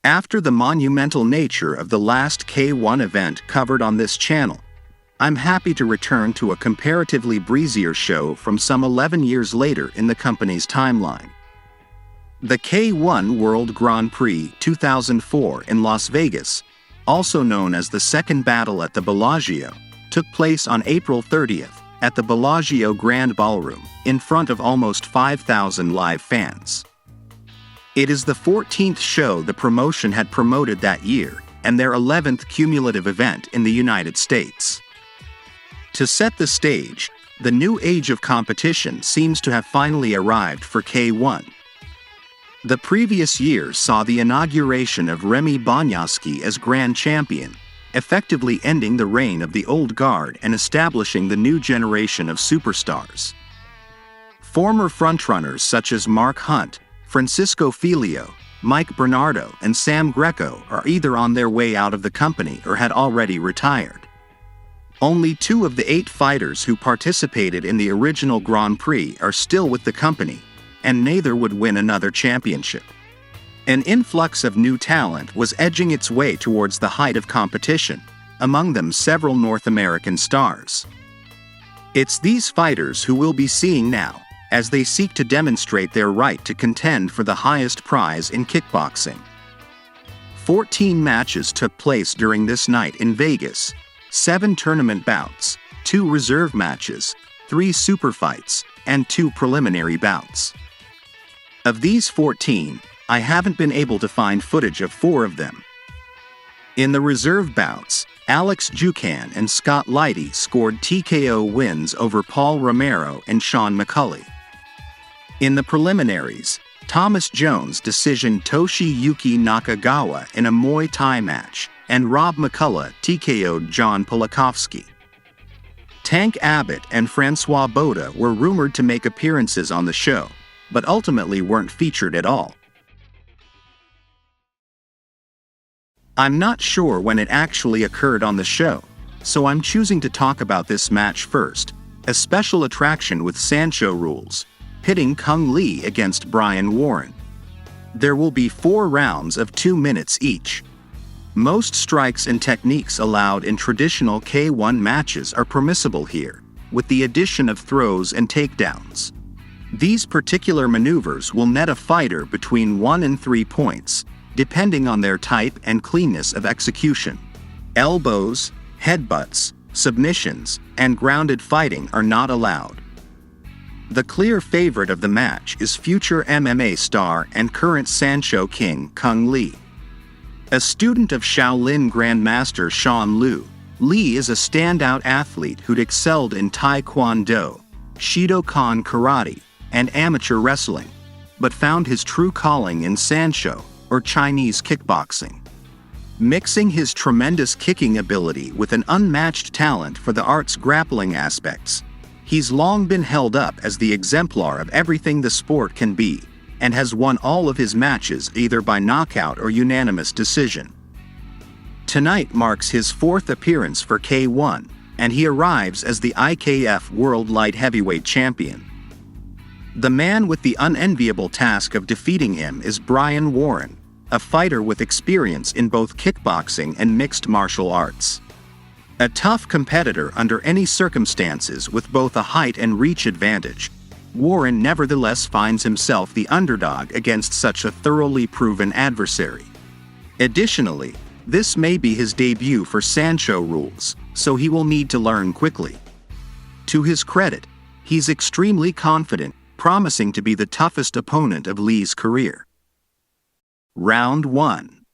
After the monumental nature of the last K-1 event covered on this channel, I'm happy to return to a comparatively breezier show from some 11 years later in the company's timeline. The K-1 World Grand Prix 2004 in Las Vegas, also known as the Second Battle at the Bellagio, took place on April 30th at the Bellagio Grand Ballroom in front of almost 5,000 live fans. It is the 14th show the promotion had promoted that year and their 11th cumulative event in the United States. To set the stage, the new age of competition seems to have finally arrived for K-1. The previous year saw the inauguration of Remy Bonyaski as Grand Champion, effectively ending the reign of the old guard and establishing the new generation of superstars. Former frontrunners such as Mark Hunt, Francisco Filio, Mike Bernardo, and Sam Greco are either on their way out of the company or had already retired. Only 2 of the 8 fighters who participated in the original Grand Prix are still with the company, and neither would win another championship. An influx of new talent was edging its way towards the height of competition, among them several North American stars. It's these fighters who we'll be seeing now, as they seek to demonstrate their right to contend for the highest prize in kickboxing. 14 matches took place during this night in Vegas, 7 tournament bouts, 2 reserve matches, 3 super fights, and 2 preliminary bouts. Of these 14, I haven't been able to find footage of 4 of them. In the reserve bouts, Alex Jucan and Scott Lighty scored TKO wins over Paul Romero and Sean McCulley. In the preliminaries, Thomas Jones decisioned Toshiyuki Nakagawa in a Muay Thai match, and Rob McCullough TKO'd John Polikovsky. Tank Abbott and Francois Boda were rumored to make appearances on the show, but ultimately weren't featured at all. I'm not sure when it actually occurred on the show, so I'm choosing to talk about this match first, a special attraction with Sancho rules, pitting Kung Lee against Brian Warren. There will be 4 rounds of 2 minutes each. Most strikes and techniques allowed in traditional K-1 matches are permissible here, with the addition of throws and takedowns. These particular maneuvers will net a fighter between 1 and 3 points, depending on their type and cleanness of execution. Elbows, headbutts, submissions, and grounded fighting are not allowed. The clear favorite of the match is future MMA star and current Sancho king Kung Lee. A student of Shaolin Grandmaster Sean Liu, Lee is a standout athlete who'd excelled in Taekwondo, Shidokan Karate, and amateur wrestling, but found his true calling in Sancho, or Chinese kickboxing. Mixing his tremendous kicking ability with an unmatched talent for the art's grappling aspects, he's long been held up as the exemplar of everything the sport can be, and has won all of his matches either by knockout or unanimous decision. Tonight marks his 4th appearance for K-1, and he arrives as the IKF World Light Heavyweight Champion. The man with the unenviable task of defeating him is Brian Warren, a fighter with experience in both kickboxing and mixed martial arts. A tough competitor under any circumstances with both a height and reach advantage, Warren nevertheless finds himself the underdog against such a thoroughly proven adversary. Additionally, this may be his debut for Sancho rules, so he will need to learn quickly. To his credit, he's extremely confident, promising to be the toughest opponent of Lee's career. Round 1.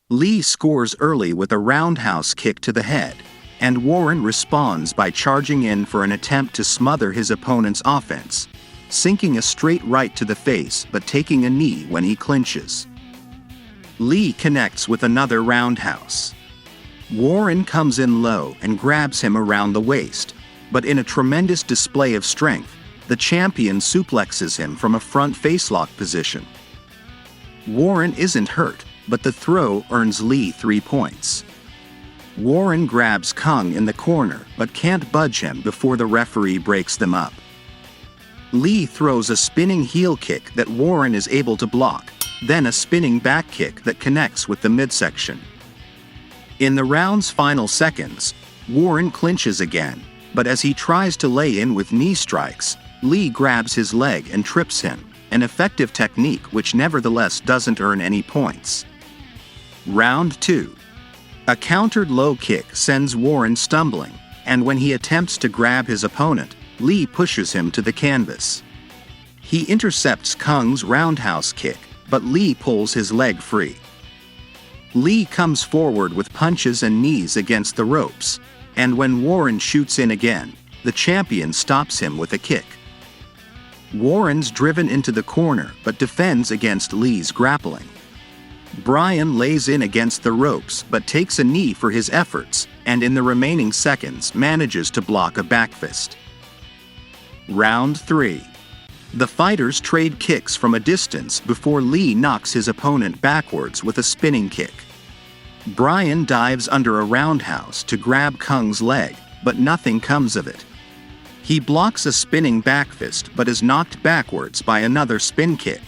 Lee scores early with a roundhouse kick to the head, and Warren responds by charging in for an attempt to smother his opponent's offense, sinking a straight right to the face but taking a knee when he clinches. Lee connects with another roundhouse. Warren comes in low and grabs him around the waist, but in a tremendous display of strength, the champion suplexes him from a front facelock position. Warren isn't hurt, but the throw earns Lee 3 points. Warren grabs Kung in the corner but can't budge him before the referee breaks them up. Lee throws a spinning heel kick that Warren is able to block, then a spinning back kick that connects with the midsection. In the round's final seconds, Warren clinches again, but as he tries to lay in with knee strikes, Lee grabs his leg and trips him, an effective technique which nevertheless doesn't earn any points. Round 2. A countered low kick sends Warren stumbling, and when he attempts to grab his opponent, Lee pushes him to the canvas. He intercepts Kung's roundhouse kick, but Lee pulls his leg free. Lee comes forward with punches and knees against the ropes, and when Warren shoots in again, the champion stops him with a kick. Warren's driven into the corner but defends against Lee's grappling. Brian lays in against the ropes but takes a knee for his efforts, and in the remaining seconds manages to block a backfist. Round 3. The fighters trade kicks from a distance before Lee knocks his opponent backwards with a spinning kick. Brian dives under a roundhouse to grab Kung's leg, but nothing comes of it. He blocks a spinning backfist but is knocked backwards by another spin kick.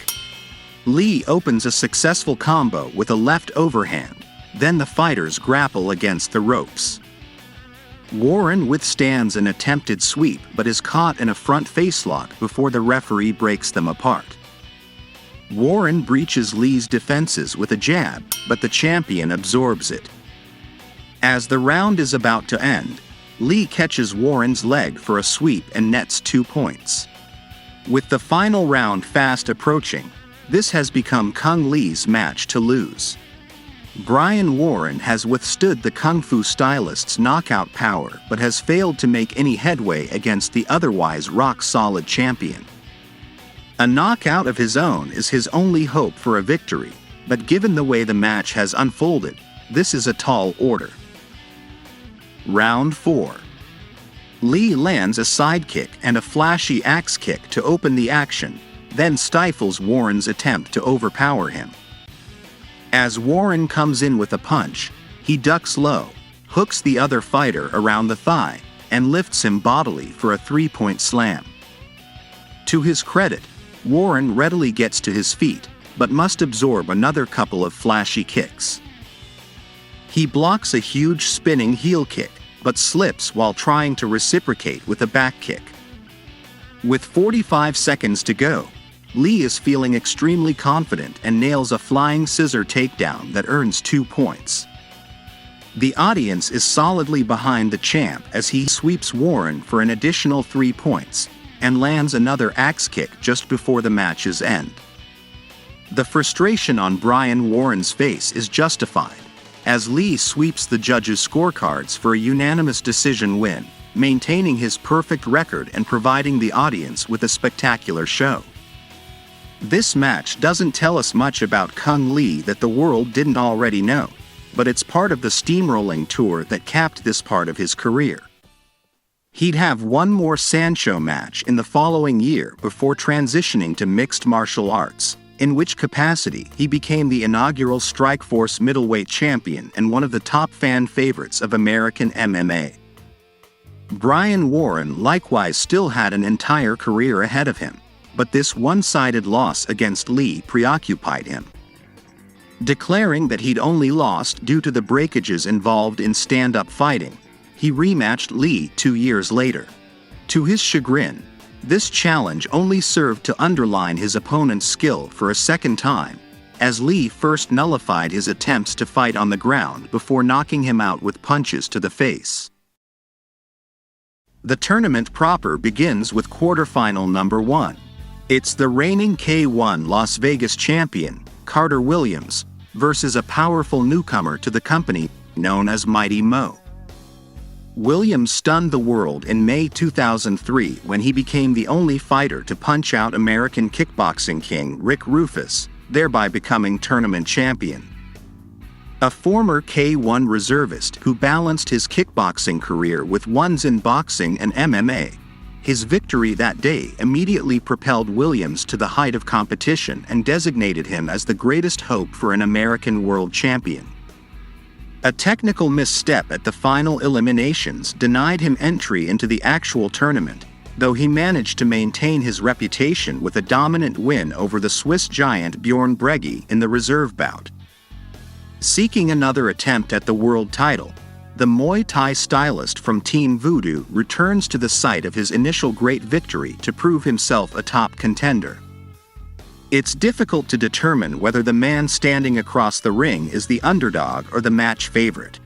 Lee opens a successful combo with a left overhand, then the fighters grapple against the ropes. Warren withstands an attempted sweep but is caught in a front facelock before the referee breaks them apart. Warren breaches Lee's defenses with a jab, but the champion absorbs it. As the round is about to end, Lee catches Warren's leg for a sweep and nets 2 points. With the final round fast approaching, this has become Kung Lee's match to lose. Brian Warren has withstood the Kung Fu stylist's knockout power but has failed to make any headway against the otherwise rock-solid champion. A knockout of his own is his only hope for a victory, but given the way the match has unfolded, this is a tall order. Round 4. Lee lands a sidekick and a flashy axe kick to open the action, then stifles Warren's attempt to overpower him. As Warren comes in with a punch, he ducks low, hooks the other fighter around the thigh, and lifts him bodily for a 3-point slam. To his credit, Warren readily gets to his feet, but must absorb another couple of flashy kicks. He blocks a huge spinning heel kick, but slips while trying to reciprocate with a back kick. With 45 seconds to go, Lee is feeling extremely confident and nails a flying scissor takedown that earns 2 points. The audience is solidly behind the champ as he sweeps Warren for an additional 3 points, and lands another axe kick just before the match's end. The frustration on Brian Warren's face is justified, as Lee sweeps the judges' scorecards for a unanimous decision win, maintaining his perfect record and providing the audience with a spectacular show. This match doesn't tell us much about Kung Lee that the world didn't already know, but it's part of the steamrolling tour that capped this part of his career. He'd have one more Sancho match in the following year before transitioning to mixed martial arts, in which capacity he became the inaugural Strikeforce middleweight champion and one of the top fan favorites of American MMA. Brian Warren likewise still had an entire career ahead of him, but this one-sided loss against Lee preoccupied him. Declaring that he'd only lost due to the breakages involved in stand-up fighting, he rematched Lee 2 years later. To his chagrin, this challenge only served to underline his opponent's skill for a second time, as Lee first nullified his attempts to fight on the ground before knocking him out with punches to the face. The tournament proper begins with quarterfinal number 1. It's the reigning K-1 Las Vegas champion, Carter Williams, versus a powerful newcomer to the company known as Mighty Mo. Williams stunned the world in May 2003 when he became the only fighter to punch out American kickboxing king Rick Rufus, thereby becoming tournament champion. A former K-1 reservist who balanced his kickboxing career with ones in boxing and MMA, his victory that day immediately propelled Williams to the height of competition and designated him as the greatest hope for an American world champion. A technical misstep at the final eliminations denied him entry into the actual tournament, though he managed to maintain his reputation with a dominant win over the Swiss giant Bjorn Breggy in the reserve bout. Seeking another attempt at the world title, the Muay Thai stylist from Team Voodoo returns to the site of his initial great victory to prove himself a top contender. It's difficult to determine whether the man standing across the ring is the underdog or the match favorite.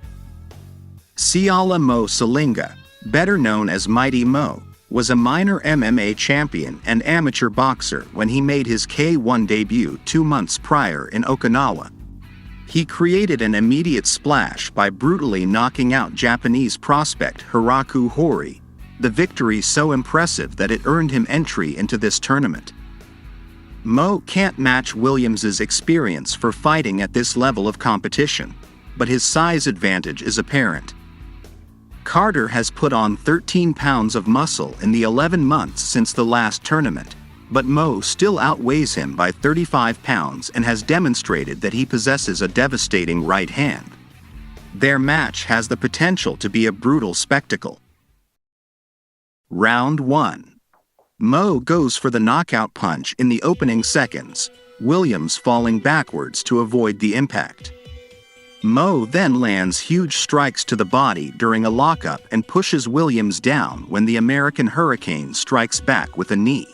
Siala Mo Salinga, better known as Mighty Mo, was a minor MMA champion and amateur boxer when he made his K-1 debut 2 months prior in Okinawa. He created an immediate splash by brutally knocking out Japanese prospect Hiraku Hori, the victory so impressive that it earned him entry into this tournament. Mo can't match Williams's experience for fighting at this level of competition, but his size advantage is apparent. Carter has put on 13 pounds of muscle in the 11 months since the last tournament, but Mo still outweighs him by 35 pounds and has demonstrated that he possesses a devastating right hand. Their match has the potential to be a brutal spectacle. Round 1. Mo goes for the knockout punch in the opening seconds, Williams falling backwards to avoid the impact. Mo then lands huge strikes to the body during a lockup and pushes Williams down when the American Hurricane strikes back with a knee.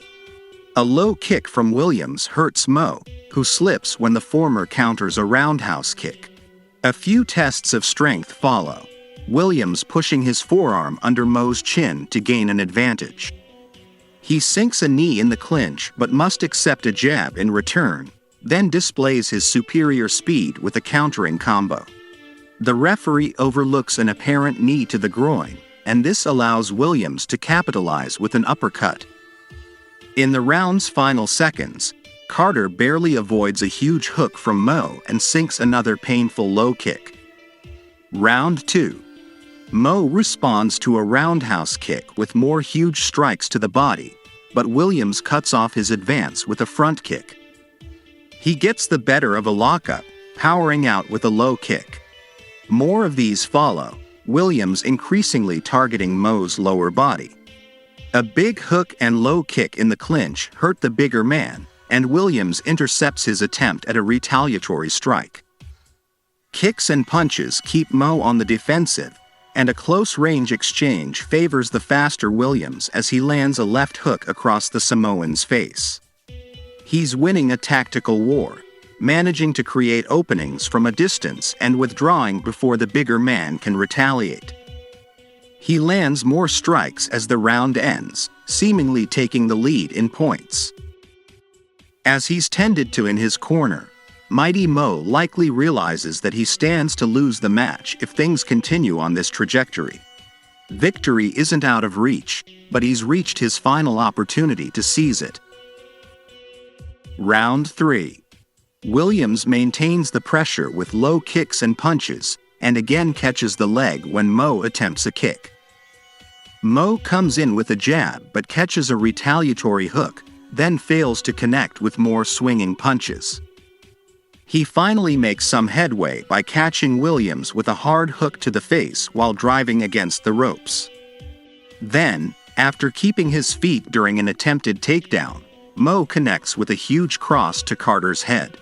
A low kick from Williams hurts Mo, who slips when the former counters a roundhouse kick. A few tests of strength follow, Williams pushing his forearm under Mo's chin to gain an advantage. He sinks a knee in the clinch but must accept a jab in return, then displays his superior speed with a countering combo. The referee overlooks an apparent knee to the groin, and this allows Williams to capitalize with an uppercut. In the round's final seconds, Carter barely avoids a huge hook from Mo and sinks another painful low kick. Round 2. Mo responds to a roundhouse kick with more huge strikes to the body, but Williams cuts off his advance with a front kick. He gets the better of a lockup, powering out with a low kick. More of these follow, Williams increasingly targeting Mo's lower body. A big hook and low kick in the clinch hurt the bigger man, and Williams intercepts his attempt at a retaliatory strike. Kicks and punches keep Mo on the defensive, and a close-range exchange favors the faster Williams as he lands a left hook across the Samoan's face. He's winning a tactical war, managing to create openings from a distance and withdrawing before the bigger man can retaliate. He lands more strikes as the round ends, seemingly taking the lead in points. As he's tended to in his corner, Mighty Mo likely realizes that he stands to lose the match if things continue on this trajectory. Victory isn't out of reach, but he's reached his final opportunity to seize it. Round 3. Williams maintains the pressure with low kicks and punches, and again catches the leg when Mo attempts a kick. Mo comes in with a jab but catches a retaliatory hook, then fails to connect with more swinging punches. He finally makes some headway by catching Williams with a hard hook to the face while driving against the ropes. Then, after keeping his feet during an attempted takedown, Mo connects with a huge cross to Carter's head.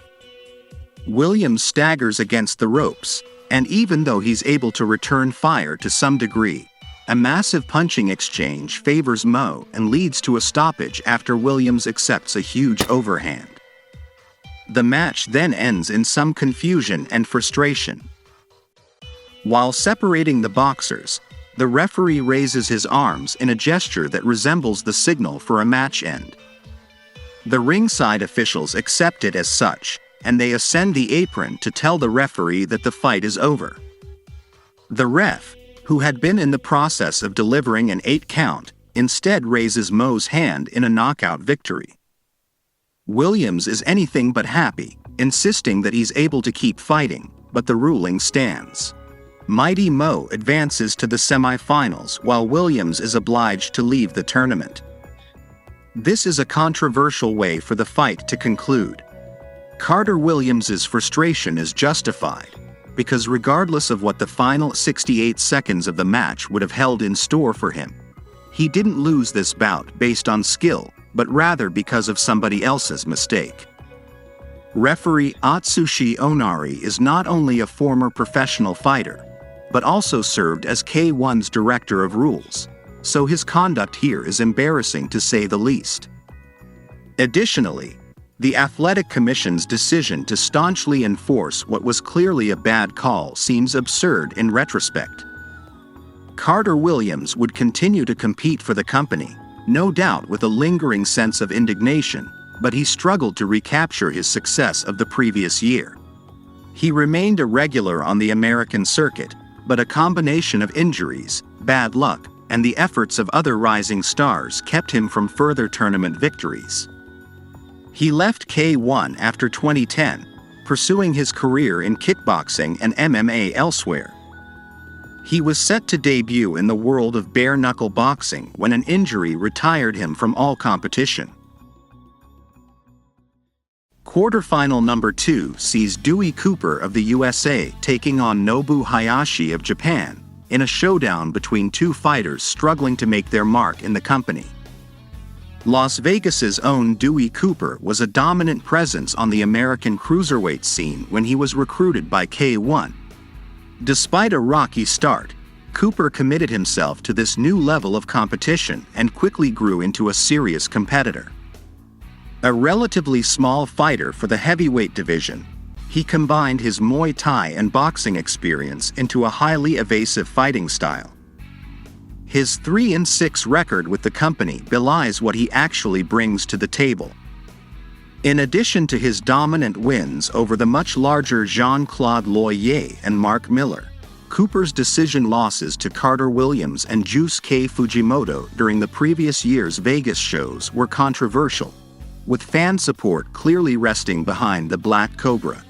Williams staggers against the ropes, and even though he's able to return fire to some degree, a massive punching exchange favors Mo and leads to a stoppage after Williams accepts a huge overhand. The match then ends in some confusion and frustration. While separating the boxers, the referee raises his arms in a gesture that resembles the signal for a match end. The ringside officials accept it as such, and they ascend the apron to tell the referee that the fight is over. The ref, who had been in the process of delivering an 8 count, instead raises Mo's hand in a knockout victory. Williams is anything but happy, insisting that he's able to keep fighting, but the ruling stands. Mighty Mo advances to the semifinals while Williams is obliged to leave the tournament. This is a controversial way for the fight to conclude. Carter Williams's frustration is justified, because regardless of what the final 68 seconds of the match would have held in store for him, He didn't lose this bout based on skill, but rather because of somebody else's mistake. Referee Atsushi Onari is not only a former professional fighter, but also served as K-1's director of rules, so his conduct here is embarrassing to say the least. Additionally, the Athletic Commission's decision to staunchly enforce what was clearly a bad call seems absurd in retrospect. Carter Williams would continue to compete for the company, no doubt with a lingering sense of indignation, but he struggled to recapture his success of the previous year. He remained a regular on the American circuit, but a combination of injuries, bad luck, and the efforts of other rising stars kept him from further tournament victories. He left K-1 after 2010, pursuing his career in kickboxing and MMA elsewhere. He was set to debut in the world of bare-knuckle boxing when an injury retired him from all competition. Quarterfinal number 2 sees Dewey Cooper of the USA taking on Nobu Hayashi of Japan, in a showdown between two fighters struggling to make their mark in the company. Las Vegas's own Dewey Cooper was a dominant presence on the American cruiserweight scene when he was recruited by K-1. Despite a rocky start, Cooper committed himself to this new level of competition and quickly grew into a serious competitor. A relatively small fighter for the heavyweight division, he combined his Muay Thai and boxing experience into a highly evasive fighting style. His 3-6 record with the company belies what he actually brings to the table. In addition to his dominant wins over the much larger Jean-Claude Loyer and Mark Miller, Cooper's decision losses to Carter Williams and Juice K. Fujimoto during the previous year's Vegas shows were controversial, with fan support clearly resting behind the Black Cobra.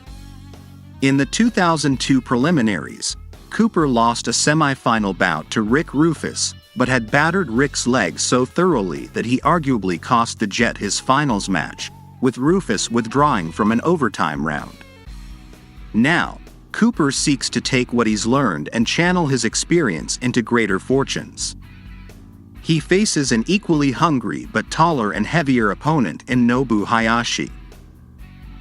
In the 2002 preliminaries, Cooper lost a semi-final bout to Rick Rufus, but had battered Rick's legs so thoroughly that he arguably cost the Jet his finals match, with Rufus withdrawing from an overtime round. Now, Cooper seeks to take what he's learned and channel his experience into greater fortunes. He faces an equally hungry but taller and heavier opponent in Nobu Hayashi.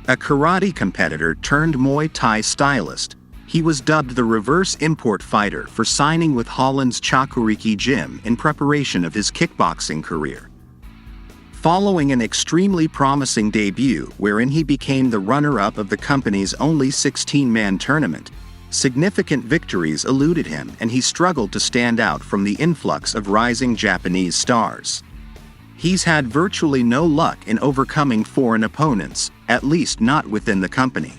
A karate competitor turned Muay Thai stylist, he was dubbed the reverse import fighter for signing with Holland's Chakuriki Gym in preparation of his kickboxing career. Following an extremely promising debut wherein he became the runner-up of the company's only 16-man tournament, significant victories eluded him and he struggled to stand out from the influx of rising Japanese stars. He's had virtually no luck in overcoming foreign opponents, at least not within the company.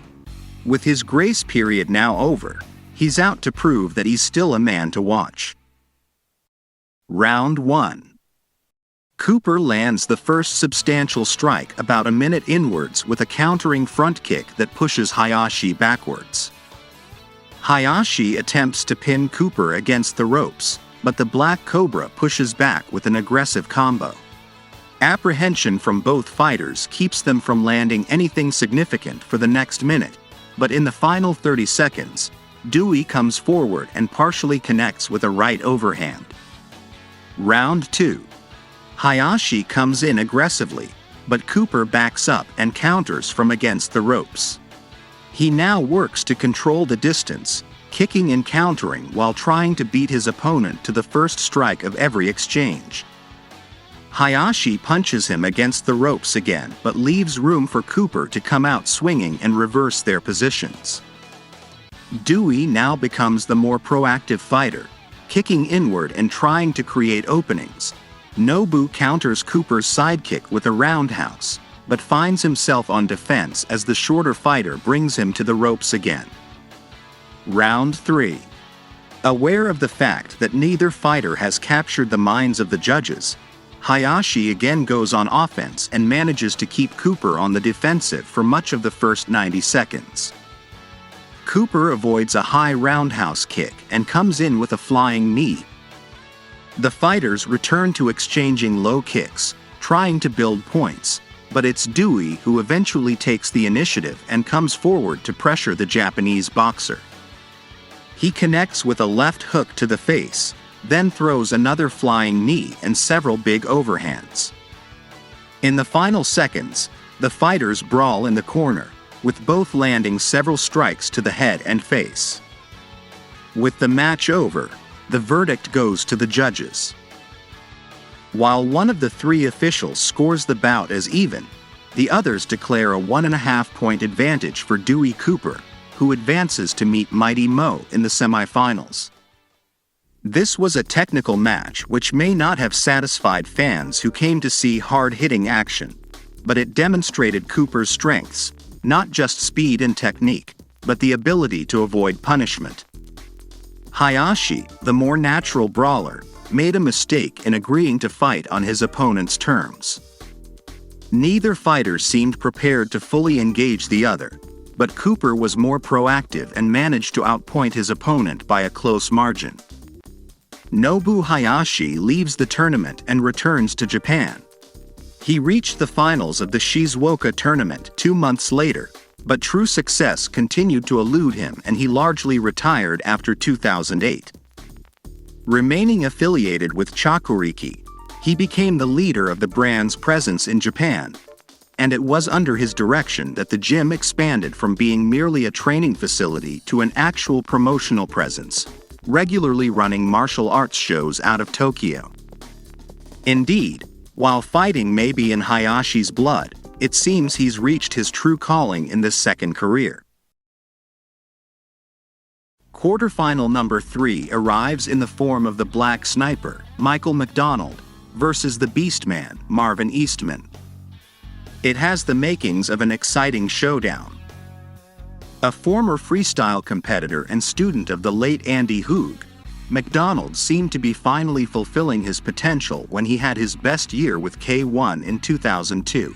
With his grace period now over, he's out to prove that he's still a man to watch. Round 1. Cooper lands the first substantial strike about a minute inwards with a countering front kick that pushes Hayashi backwards. Hayashi attempts to pin Cooper against the ropes, but the Black Cobra pushes back with an aggressive combo. Apprehension from both fighters keeps them from landing anything significant for the next minute, but in the final 30 seconds, Dewey comes forward and partially connects with a right overhand. Round 2. Hayashi comes in aggressively, but Cooper backs up and counters from against the ropes. He now works to control the distance, kicking and countering while trying to beat his opponent to the first strike of every exchange. Hayashi punches him against the ropes again but leaves room for Cooper to come out swinging and reverse their positions. Dewey now becomes the more proactive fighter, kicking inward and trying to create openings. Nobu counters Cooper's sidekick with a roundhouse, but finds himself on defense as the shorter fighter brings him to the ropes again. Round 3. Aware of the fact that neither fighter has captured the minds of the judges, Hayashi again goes on offense and manages to keep Cooper on the defensive for much of the first 90 seconds. Cooper avoids a high roundhouse kick and comes in with a flying knee. The fighters return to exchanging low kicks, trying to build points, but it's Dewey who eventually takes the initiative and comes forward to pressure the Japanese boxer. He connects with a left hook to the face, then throws another flying knee and several big overhands. In the final seconds, the fighters brawl in the corner, with both landing several strikes to the head and face. With the match over, the verdict goes to the judges. While one of the three officials scores the bout as even, the others declare a 1.5-point advantage for Dewey Cooper, who advances to meet Mighty Mo in the semifinals. This was a technical match which may not have satisfied fans who came to see hard-hitting action, but it demonstrated Cooper's strengths, not just speed and technique, but the ability to avoid punishment. Hayashi, the more natural brawler, made a mistake in agreeing to fight on his opponent's terms. Neither fighter seemed prepared to fully engage the other, but Cooper was more proactive and managed to outpoint his opponent by a close margin. Nobu Hayashi leaves the tournament and returns to Japan. He reached the finals of the Shizuoka tournament 2 months later, but true success continued to elude him and he largely retired after 2008. Remaining affiliated with Chokuriki, he became the leader of the brand's presence in Japan, and it was under his direction that the gym expanded from being merely a training facility to an actual promotional presence, regularly running martial arts shows out of Tokyo. Indeed, while fighting may be in Hayashi's blood, it seems he's reached his true calling in this second career. Quarterfinal number 3 arrives in the form of the Black Sniper, Michael McDonald, versus the Beastman, Marvin Eastman. It has the makings of an exciting showdown. A former freestyle competitor and student of the late Andy Hoog, McDonald seemed to be finally fulfilling his potential when he had his best year with K-1 in 2002.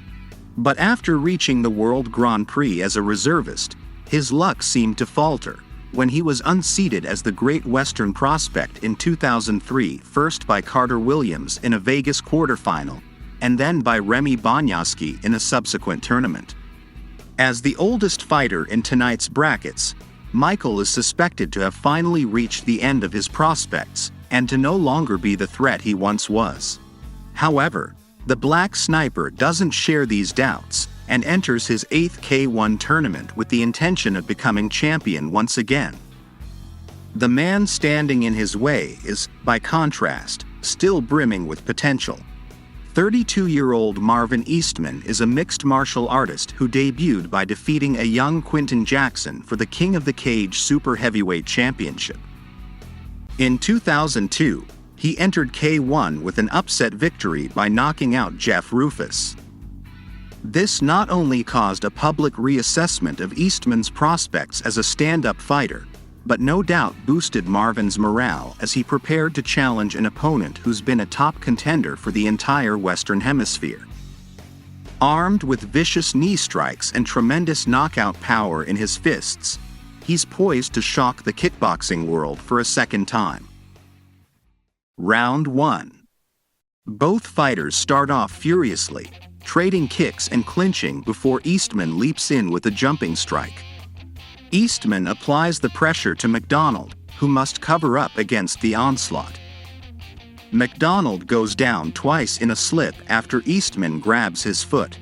But after reaching the World Grand Prix as a reservist, his luck seemed to falter when he was unseated as the Great Western Prospect in 2003, first by Carter Williams in a Vegas quarterfinal, and then by Remy Bonyaski in a subsequent tournament. As the oldest fighter in tonight's brackets, Michael is suspected to have finally reached the end of his prospects and to no longer be the threat he once was. However, the Black Sniper doesn't share these doubts and enters his 8th K-1 tournament with the intention of becoming champion once again. The man standing in his way is, by contrast, still brimming with potential. 32-year-old Marvin Eastman is a mixed martial artist who debuted by defeating a young Quinton Jackson for the King of the Cage Super Heavyweight Championship. In 2002, he entered K-1 with an upset victory by knocking out Jeff Rufus. This not only caused a public reassessment of Eastman's prospects as a stand-up fighter, but no doubt boosted Marvin's morale as he prepared to challenge an opponent who's been a top contender for the entire Western Hemisphere. Armed with vicious knee strikes and tremendous knockout power in his fists, he's poised to shock the kickboxing world for a second time. Round 1. Both fighters start off furiously, trading kicks and clinching before Eastman leaps in with a jumping strike. Eastman applies the pressure to McDonald, who must cover up against the onslaught. McDonald goes down twice in a slip after Eastman grabs his foot.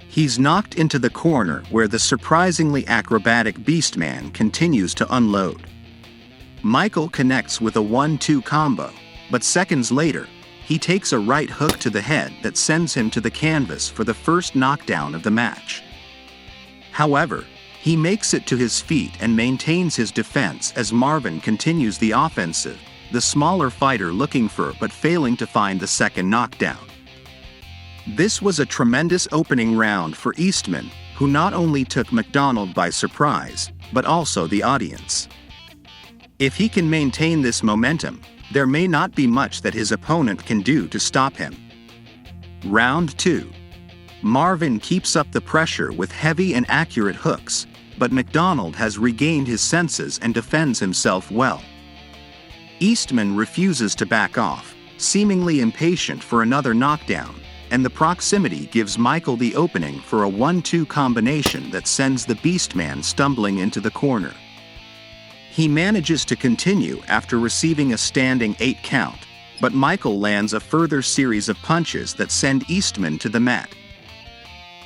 He's knocked into the corner where the surprisingly acrobatic Beastman continues to unload. Michael connects with a 1-2 combo, but seconds later, he takes a right hook to the head that sends him to the canvas for the first knockdown of the match. However, he makes it to his feet and maintains his defense as Marvin continues the offensive, the smaller fighter looking for but failing to find the second knockdown. This was a tremendous opening round for Eastman, who not only took McDonald by surprise, but also the audience. If he can maintain this momentum, there may not be much that his opponent can do to stop him. Round 2. Marvin keeps up the pressure with heavy and accurate hooks, but McDonald has regained his senses and defends himself well. Eastman refuses to back off, seemingly impatient for another knockdown, and the proximity gives Michael the opening for a 1-2 combination that sends the Beastman stumbling into the corner. He manages to continue after receiving a standing 8 count, but Michael lands a further series of punches that send Eastman to the mat.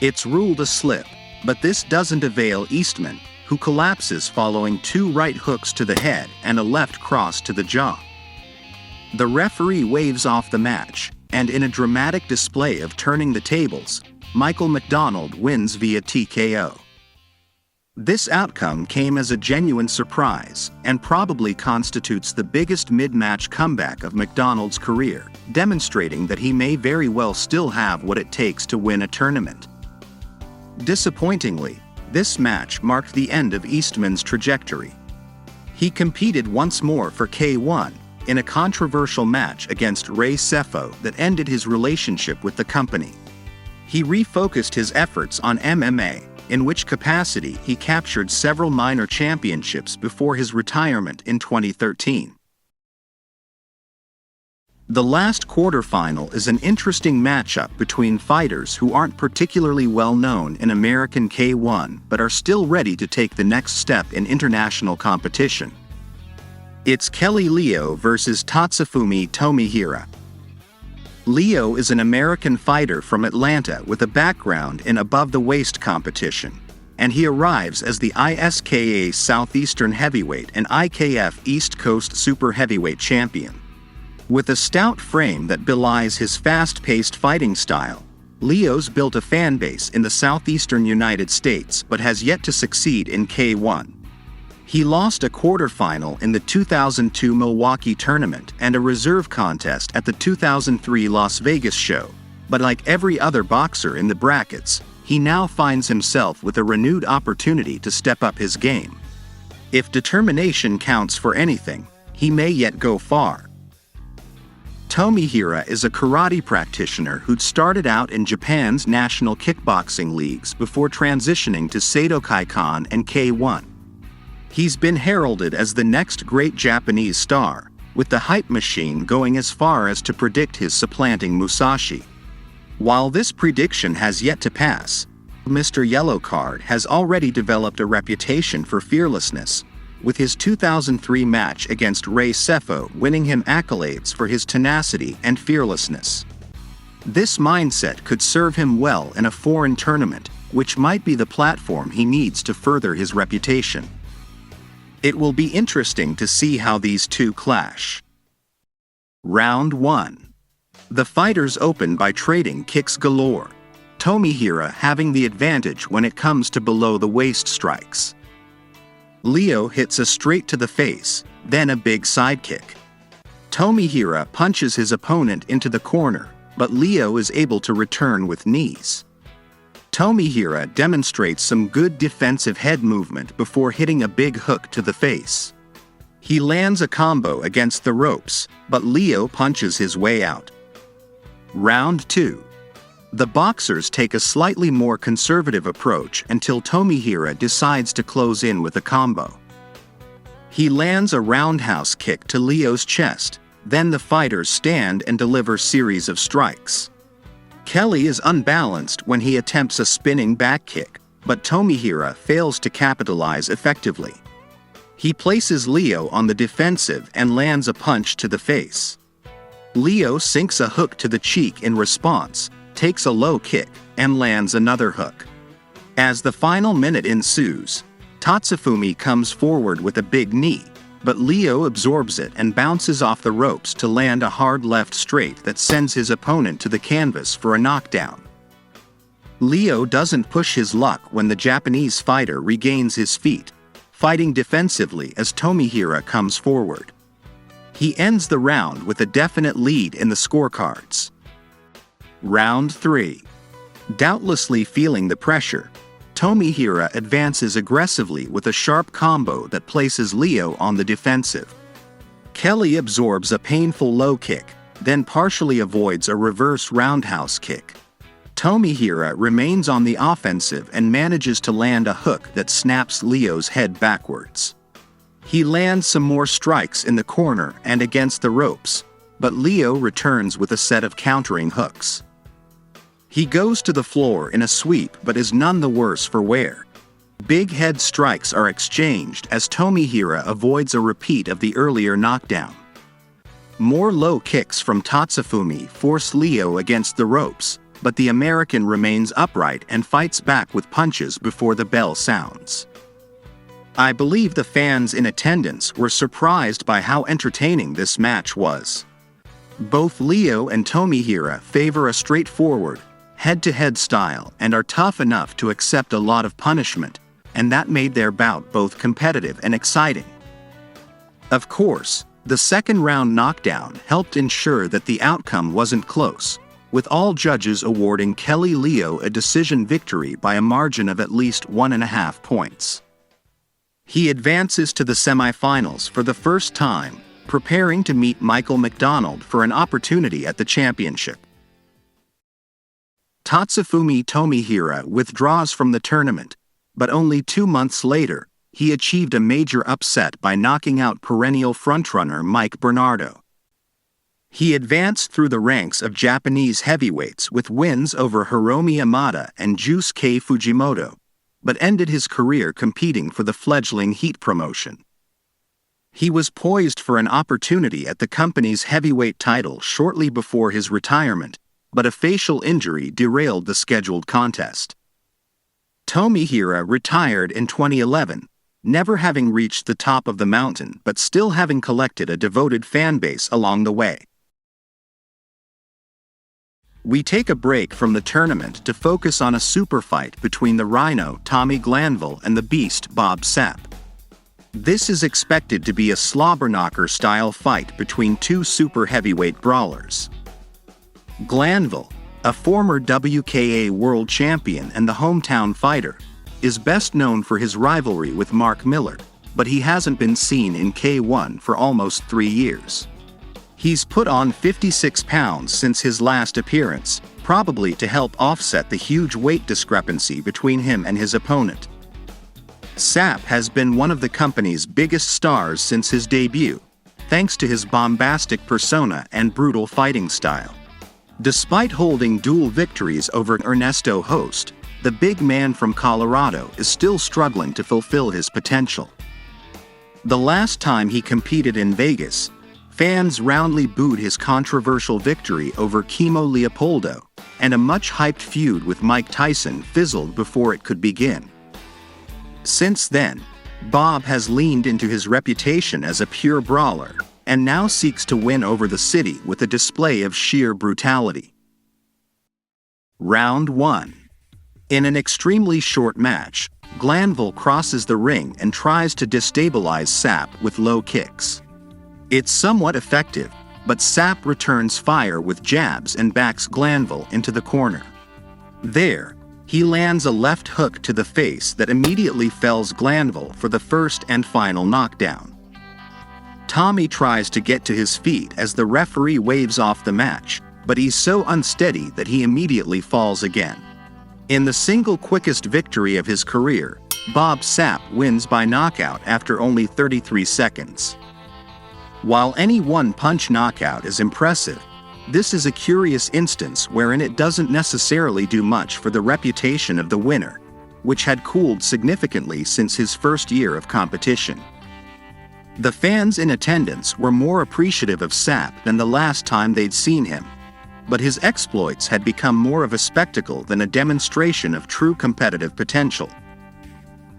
It's ruled a slip, but this doesn't avail Eastman, who collapses following 2 right hooks to the head and a left cross to the jaw. The referee waves off the match, and in a dramatic display of turning the tables, Michael McDonald wins via TKO. This outcome came as a genuine surprise and probably constitutes the biggest mid-match comeback of McDonald's career, demonstrating that he may very well still have what it takes to win a tournament. Disappointingly, this match marked the end of Eastman's trajectory. He competed once more for K-1 in a controversial match against Ray Seffo that ended his relationship with the company. He refocused his efforts on MMA, in which capacity he captured several minor championships before his retirement in 2013. The last quarterfinal is an interesting matchup between fighters who aren't particularly well known in American K-1 but are still ready to take the next step in international competition. It's Kelly Leo versus Tatsufumi Tomihira. Leo is an American fighter from Atlanta with a background in above-the-waist competition, and he arrives as the ISKA Southeastern Heavyweight and IKF East Coast Super Heavyweight champion. With a stout frame that belies his fast-paced fighting style, Leo's built a fanbase in the southeastern United States but has yet to succeed in K-1. He lost a quarterfinal in the 2002 Milwaukee tournament and a reserve contest at the 2003 Las Vegas show, but like every other boxer in the brackets, he now finds himself with a renewed opportunity to step up his game. If determination counts for anything, he may yet go far. Tomihira is a karate practitioner who'd started out in Japan's national kickboxing leagues before transitioning to Seito-Kaikan and K-1. He's been heralded as the next great Japanese star, with the hype machine going as far as to predict his supplanting Musashi. While this prediction has yet to pass, Mr. Yellow Card has already developed a reputation for fearlessness, with his 2003 match against Ray Seffo winning him accolades for his tenacity and fearlessness. This mindset could serve him well in a foreign tournament, which might be the platform he needs to further his reputation. It will be interesting to see how these two clash. Round 1. The fighters open by trading kicks galore, Tomihira having the advantage when it comes to below-the-waist strikes. Leo hits a straight to the face, then a big side kick. Tomihira punches his opponent into the corner, but Leo is able to return with knees. Tomihira demonstrates some good defensive head movement before hitting a big hook to the face. He lands a combo against the ropes, but Leo punches his way out. Round 2. The boxers take a slightly more conservative approach until Tomihira decides to close in with a combo. He lands a roundhouse kick to Leo's chest, then the fighters stand and deliver series of strikes. Kelly is unbalanced when he attempts a spinning back kick, but Tomihira fails to capitalize effectively. He places Leo on the defensive and lands a punch to the face. Leo sinks a hook to the cheek in response, takes a low kick, and lands another hook. As the final minute ensues, Tatsufumi comes forward with a big knee, but Leo absorbs it and bounces off the ropes to land a hard left straight that sends his opponent to the canvas for a knockdown. Leo doesn't push his luck when the Japanese fighter regains his feet, fighting defensively as Tomihira comes forward. He ends the round with a definite lead in the scorecards. Round 3. Doubtlessly feeling the pressure, Tomihira advances aggressively with a sharp combo that places Leo on the defensive. Kelly absorbs a painful low kick, then partially avoids a reverse roundhouse kick. Tomihira remains on the offensive and manages to land a hook that snaps Leo's head backwards. He lands some more strikes in the corner and against the ropes, but Leo returns with a set of countering hooks. He goes to the floor in a sweep but is none the worse for wear. Big head strikes are exchanged as Tomihira avoids a repeat of the earlier knockdown. More low kicks from Tatsufumi force Leo against the ropes, but the American remains upright and fights back with punches before the bell sounds. I believe the fans in attendance were surprised by how entertaining this match was. Both Leo and Tomihira favor a straightforward, head-to-head style and are tough enough to accept a lot of punishment, and that made their bout both competitive and exciting. Of course, the second-round knockdown helped ensure that the outcome wasn't close, with all judges awarding Kelly Leo a decision victory by a margin of at least 1.5 points. He advances to the semifinals for the first time, preparing to meet McDonald for an opportunity at the championship. Tatsufumi Tomihira withdraws from the tournament, but only 2 months later, he achieved a major upset by knocking out perennial frontrunner Mike Bernardo. He advanced through the ranks of Japanese heavyweights with wins over Hiromi Yamada and Jusuke Fujimoto, but ended his career competing for the fledgling Heat promotion. He was poised for an opportunity at the company's heavyweight title shortly before his retirement, but a facial injury derailed the scheduled contest. Tomihira retired in 2011, never having reached the top of the mountain but still having collected a devoted fanbase along the way. We take a break from the tournament to focus on a super fight between the Rhino Tommy Glanville and the Beast Bob Sapp. This is expected to be a slobberknocker-style fight between two super heavyweight brawlers. Glanville, a former WKA world champion and the hometown fighter, is best known for his rivalry with Mark Miller, but he hasn't been seen in K-1 for almost 3 years. He's put on 56 pounds since his last appearance, probably to help offset the huge weight discrepancy between him and his opponent. Sapp has been one of the company's biggest stars since his debut, thanks to his bombastic persona and brutal fighting style. Despite holding dual victories over Ernesto Host, the big man from Colorado is still struggling to fulfill his potential. The last time he competed in Vegas, fans roundly booed his controversial victory over Kimo Leopoldo, and a much-hyped feud with Mike Tyson fizzled before it could begin. Since then, Bob has leaned into his reputation as a pure brawler, and now seeks to win over the city with a display of sheer brutality. Round 1. In an extremely short match, Glanville crosses the ring and tries to destabilize Sapp with low kicks. It's somewhat effective, but Sapp returns fire with jabs and backs Glanville into the corner. There, he lands a left hook to the face that immediately fells Glanville for the first and final knockdown. Tommy tries to get to his feet as the referee waves off the match, but he's so unsteady that he immediately falls again. In the single quickest victory of his career, Bob Sapp wins by knockout after only 33 seconds. While any one-punch knockout is impressive, this is a curious instance wherein it doesn't necessarily do much for the reputation of the winner, which had cooled significantly since his first year of competition. The fans in attendance were more appreciative of Sapp than the last time they'd seen him, but his exploits had become more of a spectacle than a demonstration of true competitive potential.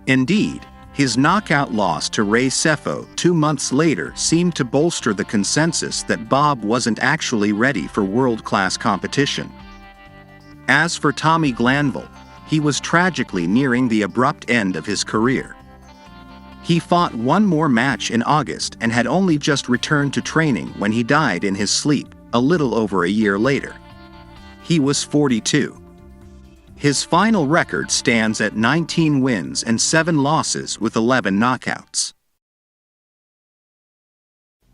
Indeed, his knockout loss to Ray Sefo 2 months later seemed to bolster the consensus that Bob wasn't actually ready for world-class competition. As for Tommy Glanville, he was tragically nearing the abrupt end of his career. He fought one more match in August and had only just returned to training when he died in his sleep, a little over a year later. He was 42. His final record stands at 19 wins and 7 losses with 11 knockouts.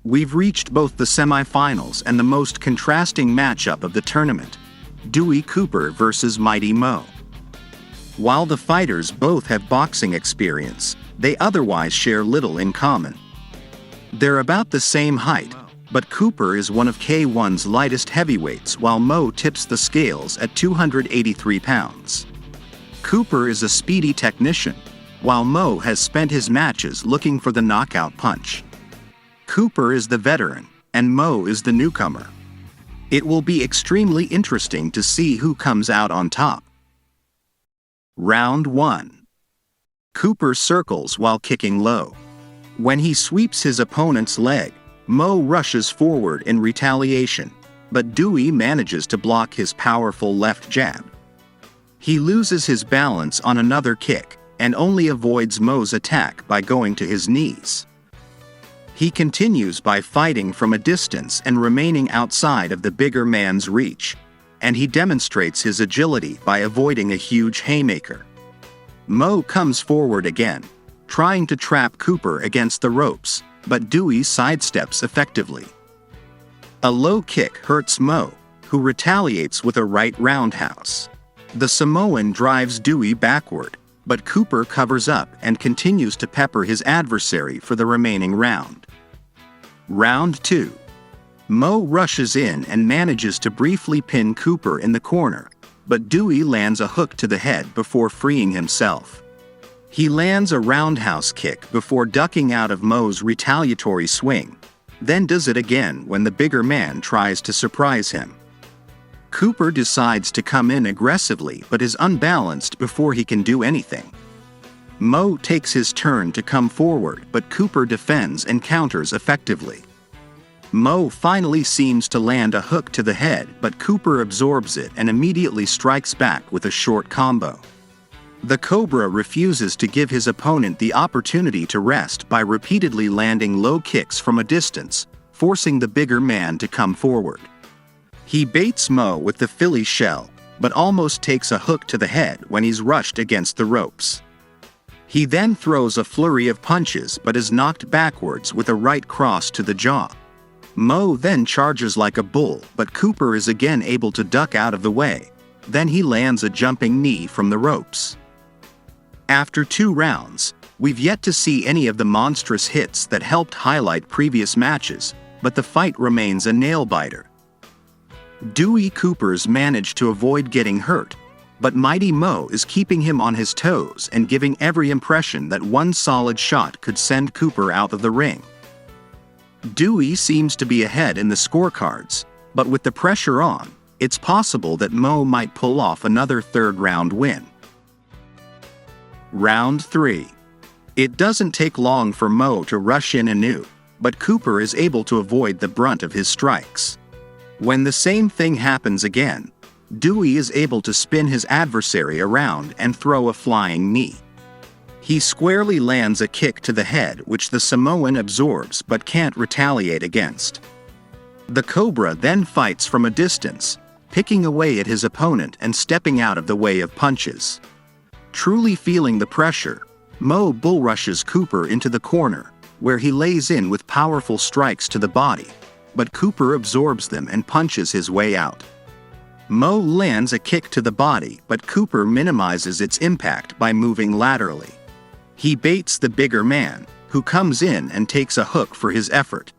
We've reached both the semifinals and the most contrasting matchup of the tournament, Dewey Cooper versus Mighty Mo. While the fighters both have boxing experience, they otherwise share little in common. They're about the same height, but Cooper is one of K-1's lightest heavyweights while Mo tips the scales at 283 pounds. Cooper is a speedy technician, while Mo has spent his matches looking for the knockout punch. Cooper is the veteran, and Mo is the newcomer. It will be extremely interesting to see who comes out on top. Round 1. Cooper circles while kicking low. When he sweeps his opponent's leg, Mo rushes forward in retaliation, but Dewey manages to block his powerful left jab. He loses his balance on another kick, and only avoids Mo's attack by going to his knees. He continues by fighting from a distance and remaining outside of the bigger man's reach, and he demonstrates his agility by avoiding a huge haymaker. Mo comes forward again, trying to trap Cooper against the ropes, but Dewey sidesteps effectively. A low kick hurts Mo, who retaliates with a right roundhouse. The Samoan drives Dewey backward, but Cooper covers up and continues to pepper his adversary for the remaining round. Round 2. Mo rushes in and manages to briefly pin Cooper in the corner, but Dewey lands a hook to the head before freeing himself. He lands a roundhouse kick before ducking out of Mo's retaliatory swing, then does it again when the bigger man tries to surprise him. Cooper decides to come in aggressively but is unbalanced before he can do anything. Mo takes his turn to come forward, but Cooper defends and counters effectively. Mo finally seems to land a hook to the head, but Cooper absorbs it and immediately strikes back with a short combo. The Cobra refuses to give his opponent the opportunity to rest by repeatedly landing low kicks from a distance, forcing the bigger man to come forward. He baits Mo with the Philly shell, but almost takes a hook to the head when he's rushed against the ropes. He then throws a flurry of punches but is knocked backwards with a right cross to the jaw. Mo then charges like a bull, but Cooper is again able to duck out of the way. Then he lands a jumping knee from the ropes. After 2 rounds, we've yet to see any of the monstrous hits that helped highlight previous matches, but the fight remains a nail-biter. Dewey Coopers managed to avoid getting hurt, but Mighty Mo is keeping him on his toes and giving every impression that one solid shot could send Cooper out of the ring. Dewey seems to be ahead in the scorecards, but with the pressure on, it's possible that Mo might pull off another third-round win. Round 3. It doesn't take long for Mo to rush in anew, but Cooper is able to avoid the brunt of his strikes. When the same thing happens again, Dewey is able to spin his adversary around and throw a flying knee. He squarely lands a kick to the head which the Samoan absorbs but can't retaliate against. The Cobra then fights from a distance, picking away at his opponent and stepping out of the way of punches. Truly feeling the pressure, Mo bull-rushes Cooper into the corner, where he lays in with powerful strikes to the body, but Cooper absorbs them and punches his way out. Mo lands a kick to the body, but Cooper minimizes its impact by moving laterally. He baits the bigger man, who comes in and takes a hook for his effort.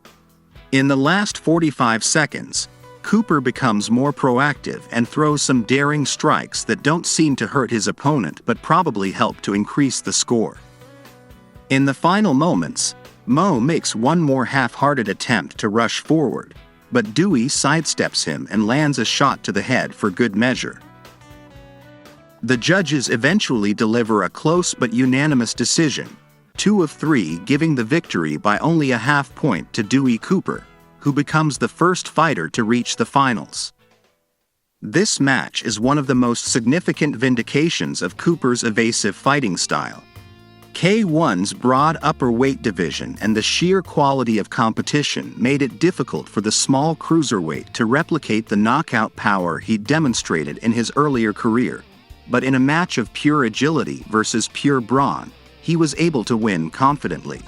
In the last 45 seconds, Cooper becomes more proactive and throws some daring strikes that don't seem to hurt his opponent but probably help to increase the score. In the final moments, Mo makes one more half-hearted attempt to rush forward, but Dewey sidesteps him and lands a shot to the head for good measure. The judges eventually deliver a close but unanimous decision, 2 of 3 giving the victory by only a half point to Dewey Cooper, who becomes the first fighter to reach the finals. This match is one of the most significant vindications of Cooper's evasive fighting style. K-1's broad upper weight division and the sheer quality of competition made it difficult for the small cruiserweight to replicate the knockout power he demonstrated in his earlier career, but in a match of pure agility versus pure brawn, he was able to win confidently.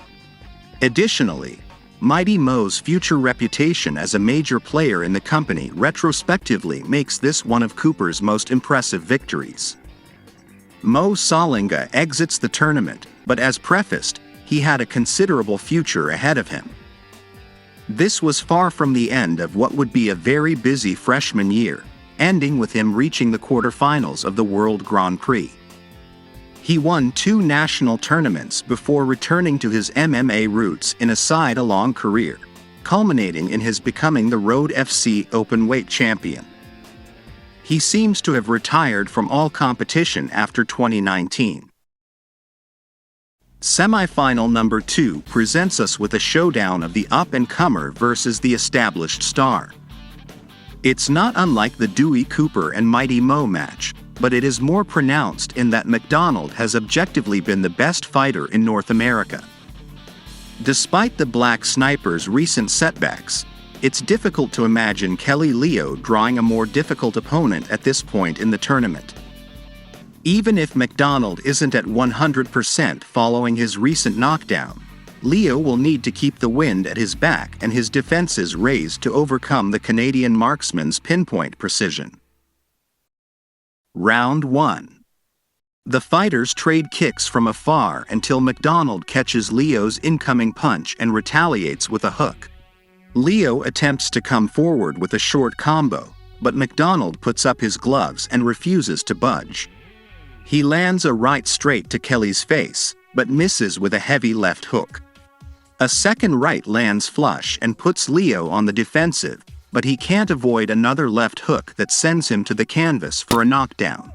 Additionally, Mighty Mo's future reputation as a major player in the company retrospectively makes this one of Cooper's most impressive victories. Mo Salinga exits the tournament, but as prefaced, he had a considerable future ahead of him. This was far from the end of what would be a very busy freshman year, ending with him reaching the quarterfinals of the World Grand Prix. He won 2 national tournaments before returning to his MMA roots in a side-along career, culminating in his becoming the Road FC openweight champion. He seems to have retired from all competition after 2019. Semi-final number 2 presents us with a showdown of the up-and-comer versus the established star. It's not unlike the Dewey Cooper and Mighty Mo match, but it is more pronounced in that McDonald has objectively been the best fighter in North America. Despite the Black Sniper's recent setbacks, it's difficult to imagine Kelly Leo drawing a more difficult opponent at this point in the tournament. Even if McDonald isn't at 100% following his recent knockdown, Leo will need to keep the wind at his back and his defenses raised to overcome the Canadian marksman's pinpoint precision. Round 1. The fighters trade kicks from afar until McDonald catches Leo's incoming punch and retaliates with a hook. Leo attempts to come forward with a short combo, but McDonald puts up his gloves and refuses to budge. He lands a right straight to Kelly's face, but misses with a heavy left hook. A second right lands flush and puts Leo on the defensive, but he can't avoid another left hook that sends him to the canvas for a knockdown.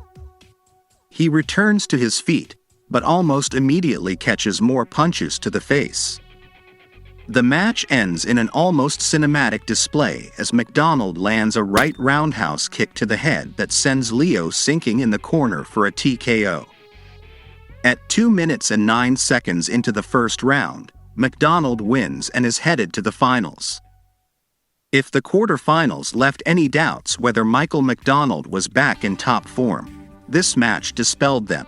He returns to his feet, but almost immediately catches more punches to the face. The match ends in an almost cinematic display as McDonald lands a right roundhouse kick to the head that sends Leo sinking in the corner for a TKO. At 2 minutes and 9 seconds into the first round, McDonald wins and is headed to the finals. If the quarterfinals left any doubts whether Michael McDonald was back in top form, this match dispelled them.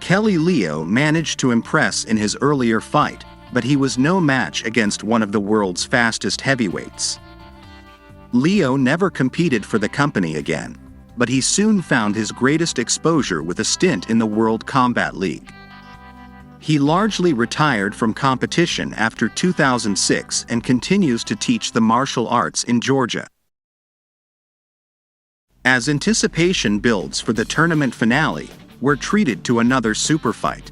Kelly Leo managed to impress in his earlier fight, but he was no match against one of the world's fastest heavyweights. Leo never competed for the company again, but he soon found his greatest exposure with a stint in the World Combat League. He largely retired from competition after 2006 and continues to teach the martial arts in Georgia. As anticipation builds for the tournament finale, we're treated to another super fight.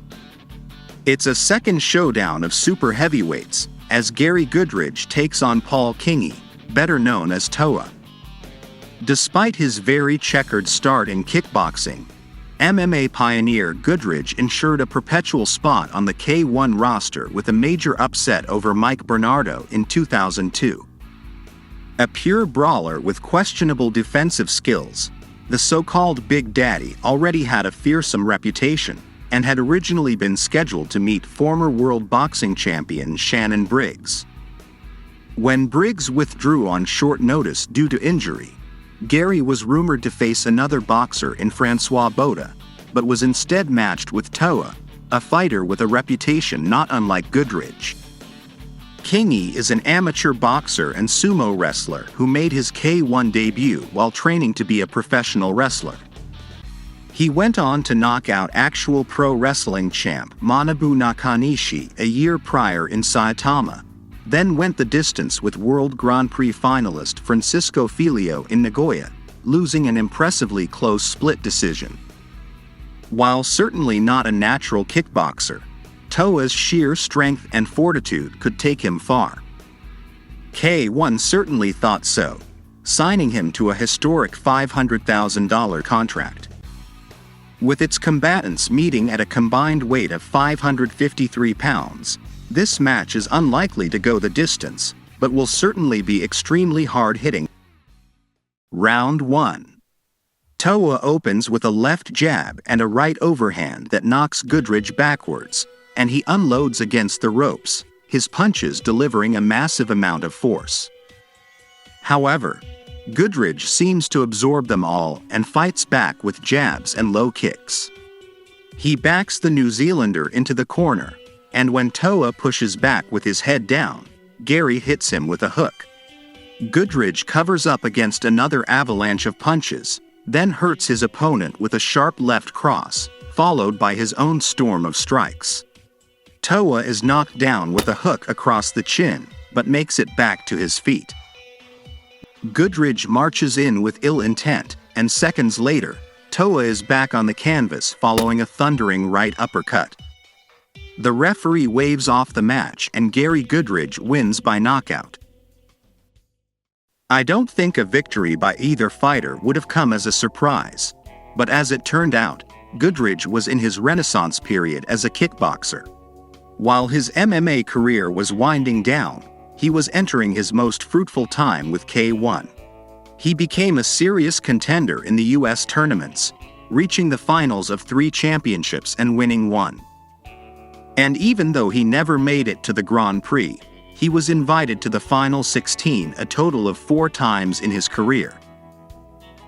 It's a second showdown of super heavyweights, as Gary Goodridge takes on Paul Kingi, better known as Toa. Despite his very checkered start in kickboxing, MMA pioneer Goodridge ensured a perpetual spot on the K-1 roster with a major upset over Mike Bernardo in 2002. A pure brawler with questionable defensive skills, the so-called Big Daddy already had a fearsome reputation and had originally been scheduled to meet former world boxing champion Shannon Briggs. When Briggs withdrew on short notice due to injury, Gary was rumored to face another boxer in Francois Botha, but was instead matched with Toa, a fighter with a reputation not unlike Goodridge. Kingi is an amateur boxer and sumo wrestler who made his K-1 debut while training to be a professional wrestler. He went on to knock out actual pro wrestling champ Manabu Nakanishi a year prior in Saitama, then went the distance with World Grand Prix finalist Francisco Filio in Nagoya, losing an impressively close split decision. While certainly not a natural kickboxer, Toa's sheer strength and fortitude could take him far. K-1 certainly thought so, signing him to a historic $500,000 contract. With its combatants meeting at a combined weight of 553 pounds, this match is unlikely to go the distance, but will certainly be extremely hard-hitting. Round 1. Toa opens with a left jab and a right overhand that knocks Goodridge backwards, and he unloads against the ropes, his punches delivering a massive amount of force. However, Goodridge seems to absorb them all and fights back with jabs and low kicks. He backs the New Zealander into the corner, and when Toa pushes back with his head down, Gary hits him with a hook. Goodridge covers up against another avalanche of punches, then hurts his opponent with a sharp left cross, followed by his own storm of strikes. Toa is knocked down with a hook across the chin, but makes it back to his feet. Goodridge marches in with ill intent, and seconds later, Toa is back on the canvas following a thundering right uppercut. The referee waves off the match and Gary Goodridge wins by knockout. I don't think a victory by either fighter would have come as a surprise, but as it turned out, Goodridge was in his renaissance period as a kickboxer. While his MMA career was winding down, he was entering his most fruitful time with K-1. He became a serious contender in the US tournaments, reaching the finals of 3 championships and winning 1. And even though he never made it to the Grand Prix, he was invited to the final 16 a total of 4 times in his career.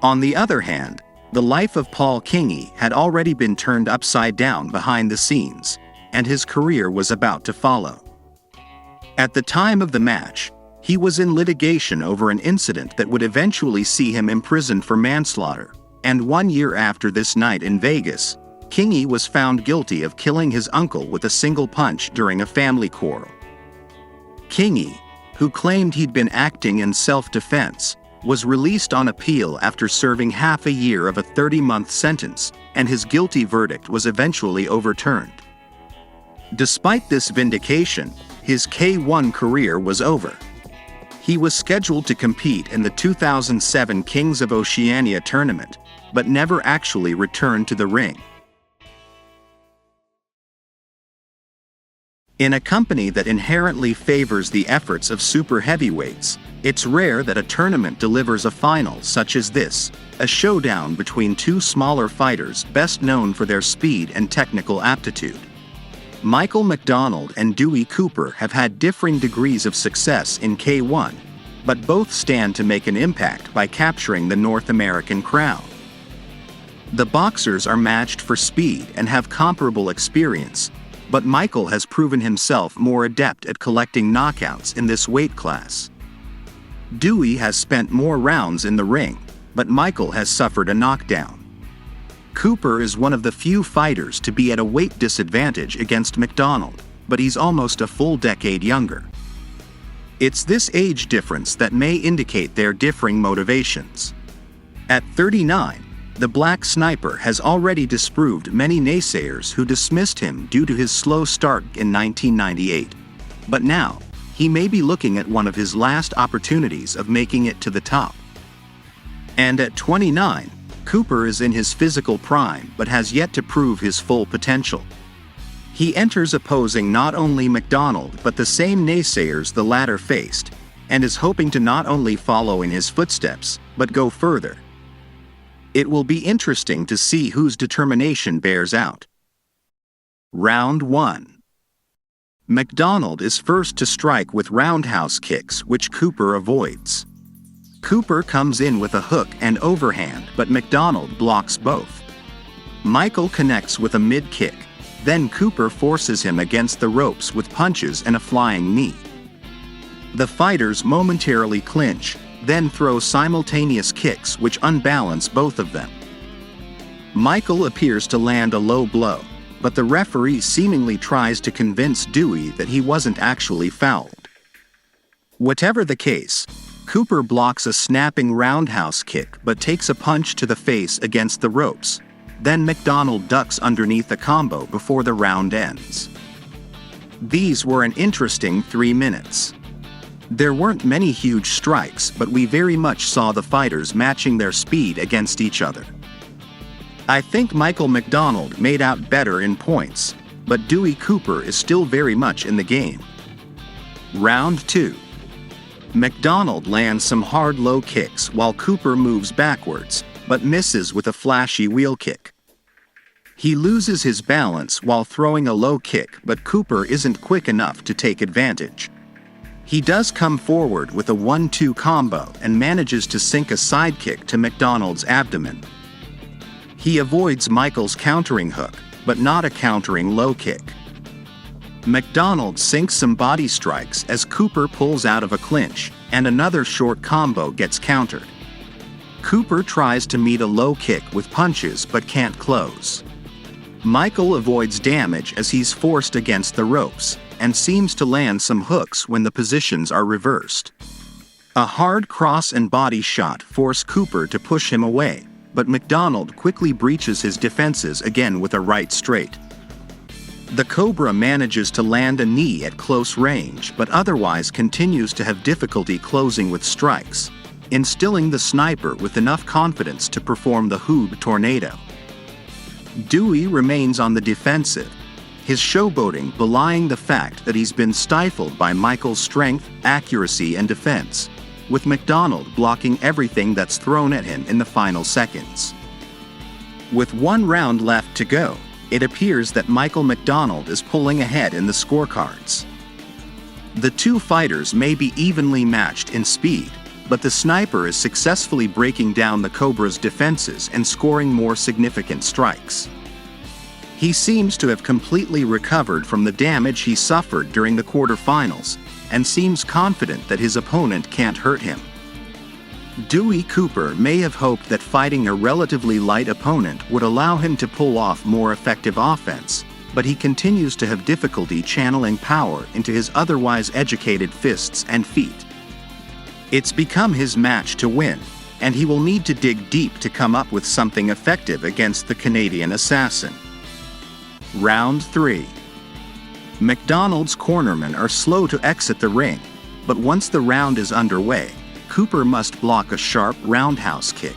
On the other hand, the life of Paul Kingi had already been turned upside down behind the scenes, and his career was about to follow. At the time of the match, he was in litigation over an incident that would eventually see him imprisoned for manslaughter, and 1 year after this night in Vegas, Kingi was found guilty of killing his uncle with a single punch during a family quarrel. Kingi, who claimed he'd been acting in self-defense, was released on appeal after serving half a year of a 30-month sentence, and his guilty verdict was eventually overturned. Despite this vindication, his K-1 career was over. He was scheduled to compete in the 2007 Kings of Oceania tournament, but never actually returned to the ring. In a company that inherently favors the efforts of super heavyweights, it's rare that a tournament delivers a final such as this, a showdown between 2 smaller fighters best known for their speed and technical aptitude. Michael McDonald and Dewey Cooper have had differing degrees of success in K-1, but both stand to make an impact by capturing the North American crowd. The boxers are matched for speed and have comparable experience, but Michael has proven himself more adept at collecting knockouts in this weight class. Dewey has spent more rounds in the ring, but Michael has suffered a knockdown. Cooper is one of the few fighters to be at a weight disadvantage against McDonald, but he's almost a full decade younger. It's this age difference that may indicate their differing motivations. At 39, the Black Sniper has already disproved many naysayers who dismissed him due to his slow start in 1998. But now, he may be looking at one of his last opportunities of making it to the top. And at 29, Cooper is in his physical prime but has yet to prove his full potential. He enters opposing not only McDonald but the same naysayers the latter faced, and is hoping to not only follow in his footsteps, but go further. It will be interesting to see whose determination bears out. Round 1. McDonald is first to strike with roundhouse kicks, which Cooper avoids. Cooper comes in with a hook and overhand, but McDonald blocks both. Michael connects with a mid-kick, then Cooper forces him against the ropes with punches and a flying knee. The fighters momentarily clinch, then throw simultaneous kicks which unbalance both of them. Michael appears to land a low blow, but the referee seemingly tries to convince Dewey that he wasn't actually fouled. Whatever the case, Cooper blocks a snapping roundhouse kick but takes a punch to the face against the ropes. Then McDonald ducks underneath the combo before the round ends. These were an interesting 3 minutes. There weren't many huge strikes, but we very much saw the fighters matching their speed against each other. I think Michael McDonald made out better in points, but Dewey Cooper is still very much in the game. Round 2. McDonald lands some hard low kicks while Cooper moves backwards, but misses with a flashy wheel kick. He loses his balance while throwing a low kick, but Cooper isn't quick enough to take advantage. He does come forward with a 1-2 combo and manages to sink a sidekick to McDonald's abdomen. He avoids Michael's countering hook, but not a countering low kick. McDonald sinks some body strikes as Cooper pulls out of a clinch, and another short combo gets countered. Cooper tries to meet a low kick with punches but can't close. Michael avoids damage as he's forced against the ropes, and seems to land some hooks when the positions are reversed. A hard cross and body shot force Cooper to push him away, but McDonald quickly breaches his defenses again with a right straight. The Cobra manages to land a knee at close range but otherwise continues to have difficulty closing with strikes, instilling the sniper with enough confidence to perform the Hoob Tornado. Dewey remains on the defensive, his showboating belying the fact that he's been stifled by Michael's strength, accuracy and defense, with McDonald blocking everything that's thrown at him in the final seconds. With one round left to go, it appears that Michael McDonald is pulling ahead in the scorecards. The two fighters may be evenly matched in speed, but the sniper is successfully breaking down the Cobra's defenses and scoring more significant strikes. He seems to have completely recovered from the damage he suffered during the quarterfinals, and seems confident that his opponent can't hurt him. Dewey Cooper may have hoped that fighting a relatively light opponent would allow him to pull off more effective offense, but he continues to have difficulty channeling power into his otherwise educated fists and feet. It's become his match to win, and he will need to dig deep to come up with something effective against the Canadian assassin. Round 3. McDonald's cornermen are slow to exit the ring, but once the round is underway, Cooper must block a sharp roundhouse kick.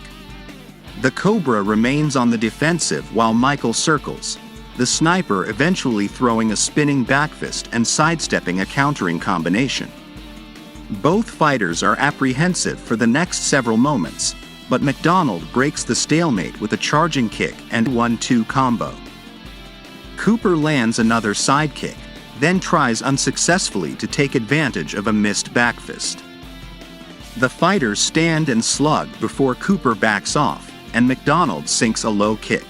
The Cobra remains on the defensive while Michael circles, the sniper eventually throwing a spinning backfist and sidestepping a countering combination. Both fighters are apprehensive for the next several moments, but McDonald breaks the stalemate with a charging kick and 1-2 combo. Cooper lands another side kick, then tries unsuccessfully to take advantage of a missed backfist. The fighters stand and slug before Cooper backs off, and McDonald sinks a low kick.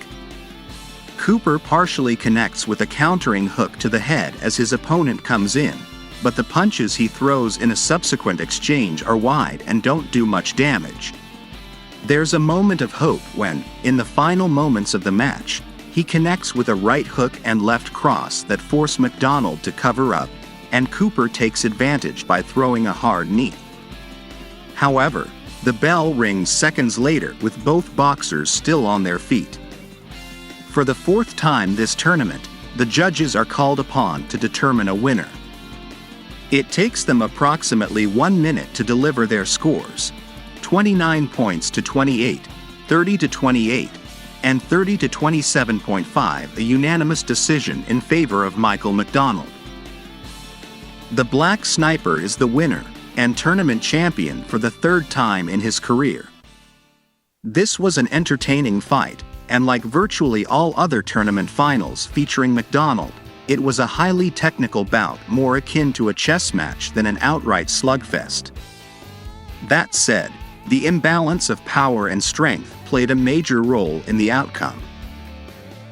Cooper partially connects with a countering hook to the head as his opponent comes in, but the punches he throws in a subsequent exchange are wide and don't do much damage. There's a moment of hope when, in the final moments of the match, he connects with a right hook and left cross that force McDonald to cover up, and Cooper takes advantage by throwing a hard knee. However, the bell rings seconds later with both boxers still on their feet. For the fourth time this tournament, the judges are called upon to determine a winner. It takes them approximately 1 minute to deliver their scores: 29 points to 28, 30 to 28, and 30 to 27.5, a unanimous decision in favor of Michael McDonald. The Black Sniper is the winner and tournament champion for the third time in his career. This was an entertaining fight, and like virtually all other tournament finals featuring McDonald, it was a highly technical bout more akin to a chess match than an outright slugfest. That said, the imbalance of power and strength played a major role in the outcome.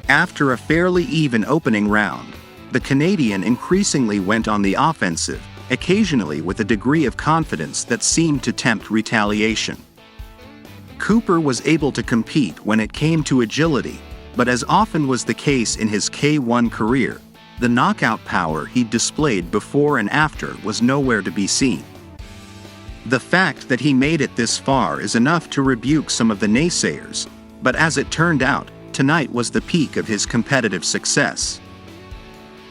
After a fairly even opening round, the Canadian increasingly went on the offensive, occasionally with a degree of confidence that seemed to tempt retaliation. Cooper was able to compete when it came to agility, but as often was the case in his K-1 career, the knockout power he displayed before and after was nowhere to be seen. The fact that he made it this far is enough to rebuke some of the naysayers, but as it turned out, tonight was the peak of his competitive success.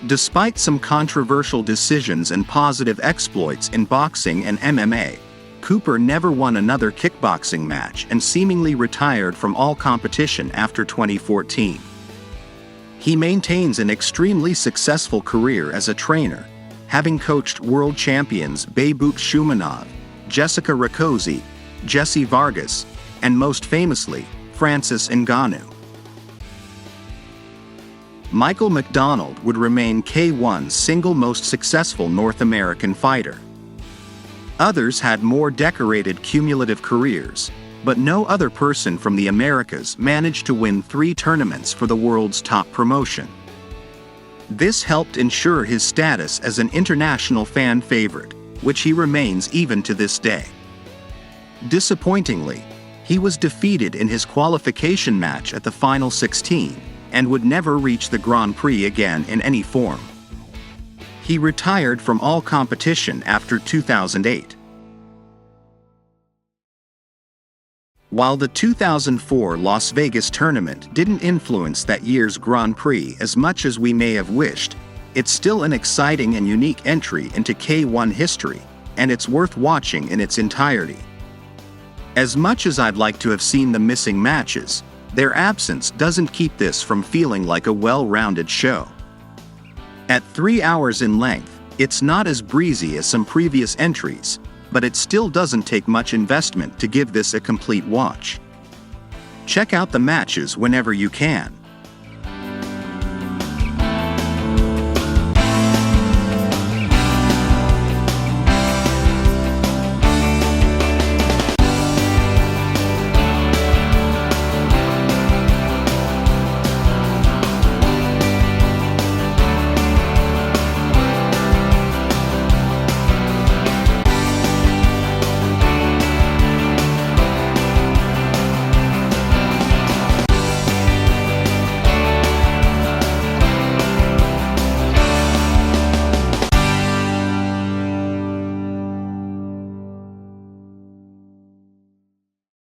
Despite some controversial decisions and positive exploits in boxing and MMA, Cooper never won another kickboxing match and seemingly retired from all competition after 2014. He maintains an extremely successful career as a trainer, having coached world champions Beibut Shumanov, Jessica Rakoczy, Jesse Vargas, and most famously, Francis Ngannou. Michael McDonald would remain K-1's single most successful North American fighter. Others had more decorated cumulative careers, but no other person from the Americas managed to win 3 tournaments for the world's top promotion. This helped ensure his status as an international fan favorite, which he remains even to this day. Disappointingly, he was defeated in his qualification match at the final 16, and would never reach the Grand Prix again in any form. He retired from all competition after 2008. While the 2004 Las Vegas tournament didn't influence that year's Grand Prix as much as we may have wished, it's still an exciting and unique entry into K-1 history, and it's worth watching in its entirety. As much as I'd like to have seen the missing matches, their absence doesn't keep this from feeling like a well-rounded show. At 3 hours in length, it's not as breezy as some previous entries, but it still doesn't take much investment to give this a complete watch. Check out the matches whenever you can.